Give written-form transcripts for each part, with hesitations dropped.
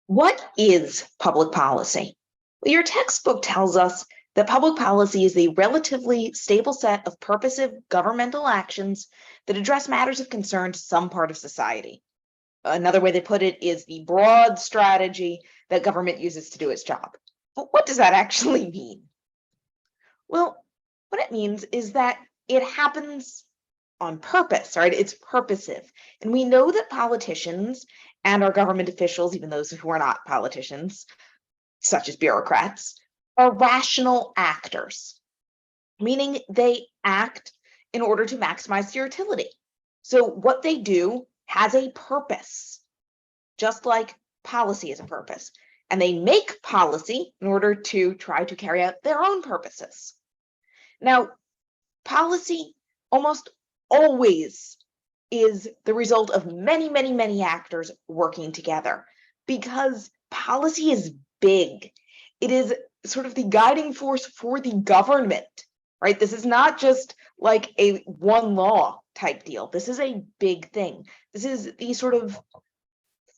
What is public policy? Well, your textbook tells us that public policy is a relatively stable set of purposive governmental actions that address matters of concern to some part of society. Another way they put it is the broad strategy that government uses to do its job. But what does that actually mean? Well, what it means is that it happens on purpose, right? It's purposive. And we know that politicians and our government officials, even those who are not politicians, such as bureaucrats, are rational actors, meaning they act in order to maximize their utility. So what they do has a purpose, just like policy is a purpose. And they make policy in order to try to carry out their own purposes. Now, policy almost always is the result of many, many, many actors working together because policy is big. It is sort of the guiding force for the government, right? This is not just like a one law type deal. This is a big thing. This is the sort of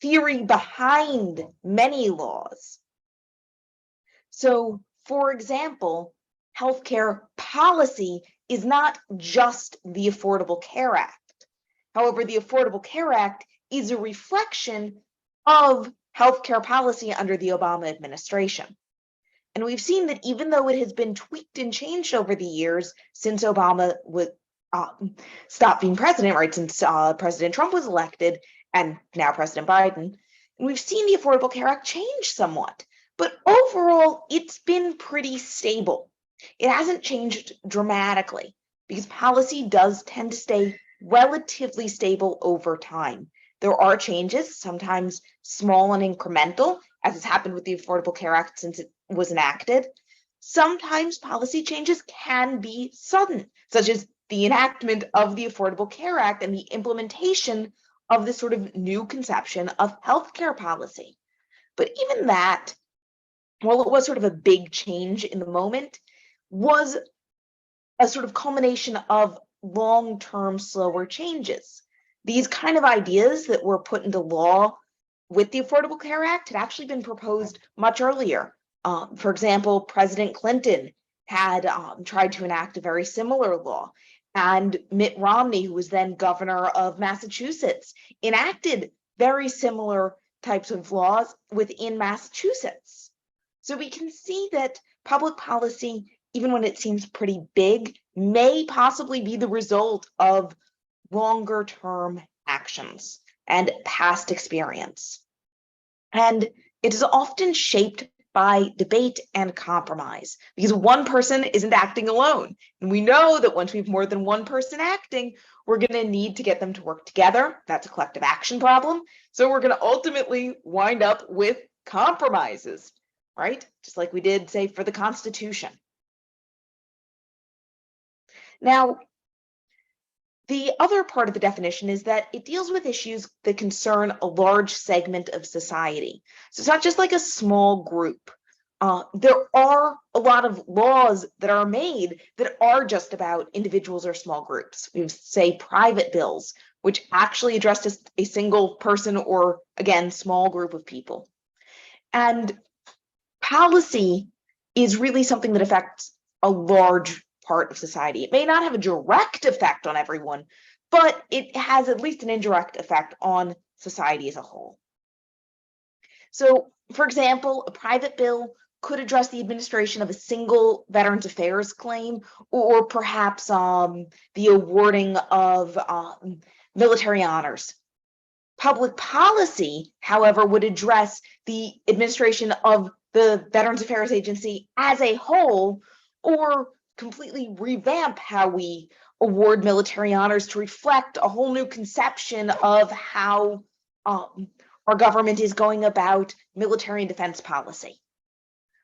theory behind many laws. So, for example, healthcare policy is not just the Affordable Care Act. However, the Affordable Care Act is a reflection of healthcare policy under the Obama administration. And we've seen that even though it has been tweaked and changed over the years since Obama stopped being president, right, since President Trump was elected and now President Biden, and we've seen the Affordable Care Act change somewhat. But overall, it's been pretty stable. It hasn't changed dramatically because policy does tend to stay relatively stable over time. There are changes, sometimes small and incremental, as has happened with the Affordable Care Act since it was enacted. Sometimes policy changes can be sudden, such as the enactment of the Affordable Care Act and the implementation of this sort of new conception of healthcare policy. But even that, while it was sort of a big change in the moment, was a sort of culmination of long-term slower changes. These kind of ideas that were put into law with the Affordable Care Act had actually been proposed much earlier. For example, President Clinton had tried to enact a very similar law, and Mitt Romney, who was then governor of Massachusetts, enacted very similar types of laws within Massachusetts. So we can see that public policy, even when it seems pretty big, may possibly be the result of longer term actions and past experience. And it is often shaped by debate and compromise because one person isn't acting alone. And we know that once we have more than one person acting, we're going to need to get them to work together. That's a collective action problem. So we're going to ultimately wind up with compromises, right? Just like we did, say, for the Constitution. Now, the other part of the definition is that it deals with issues that concern a large segment of society. So it's not just like a small group. There are a lot of laws that are made that are just about individuals or small groups. We say private bills, which actually address just a single person or, again, small group of people. And policy is really something that affects a large part of society. It may not have a direct effect on everyone, but it has at least an indirect effect on society as a whole. So, for example, a private bill could address the administration of a single Veterans Affairs claim, or perhaps the awarding of military honors. Public policy, however, would address the administration of the Veterans Affairs Agency as a whole, or completely revamp how we award military honors to reflect a whole new conception of how our government is going about military and defense policy.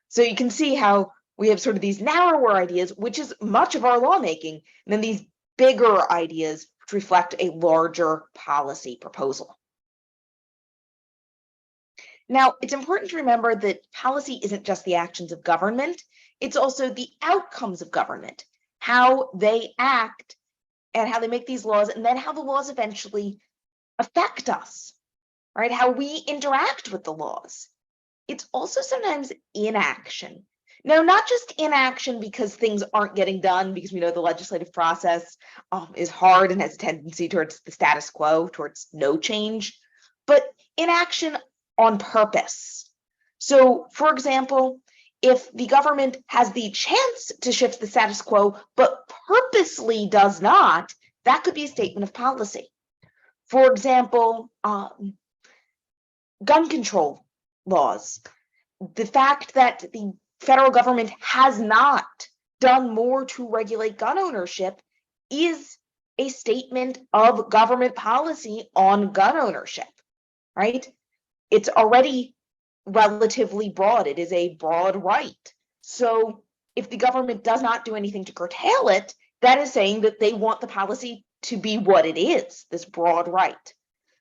So you can see how we have sort of these narrower ideas, which is much of our lawmaking, and then these bigger ideas which reflect a larger policy proposal. Now, it's important to remember that policy isn't just the actions of government, it's also the outcomes of government, how they act and how they make these laws, and then how the laws eventually affect us, right? How we interact with the laws. It's also sometimes inaction. Now, not just inaction because things aren't getting done, because we know the legislative process is hard and has a tendency towards the status quo, towards no change, but inaction on purpose. So, for example, if the government has the chance to shift the status quo, but purposely does not, that could be a statement of policy. For example, gun control laws. The fact that the federal government has not done more to regulate gun ownership is a statement of government policy on gun ownership, right? It's already relatively broad. It is a broad right. So if the government does not do anything to curtail it, that is saying that they want the policy to be what it is, this broad right.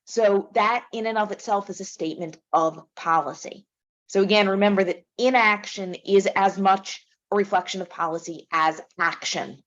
So that in and of itself is a statement of policy. So again, remember that inaction is as much a reflection of policy as action